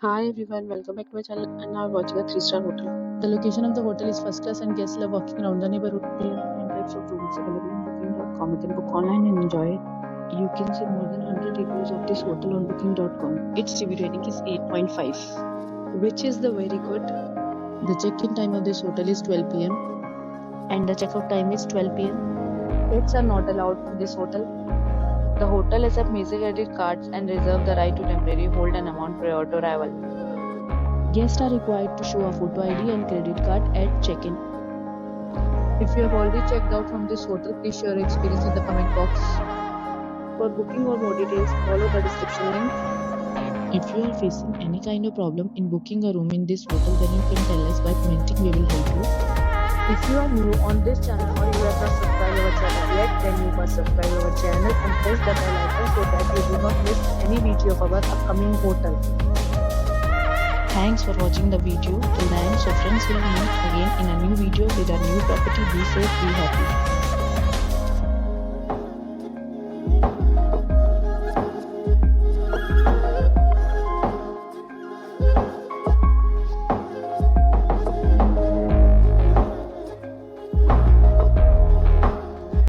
Hi everyone, welcome back to my channel and now watching a 3-star hotel. The location of the hotel is first class and guests love walking around the neighborhood. There are 10 types of rooms available on booking.com. You can book online and enjoy it. You can see more than 100 reviews of this hotel on booking.com. Its review rating is 8.5, which is the very good. The check-in time of this hotel is 12 p.m. and the check-out time is 12 p.m. Pets are not allowed in this hotel. The hotel accepts major credit cards and reserves the right to temporarily hold an amount prior to arrival. Guests are required to show a photo ID and credit card at check-in. If you have already checked out from this hotel, please share your experience in the comment box. For booking or more details, follow the description link. If you are facing any kind of problem in booking a room in this hotel, then you can tell us by commenting. We will help you. If you are new on this channel or you have not subscribed our channel yet, then you must subscribe our channel and press the bell icon so that you do not miss any video of our upcoming hotel. Thanks for watching the video till the end. So friends, will meet again in a new video with a new property. Be safe, be happy.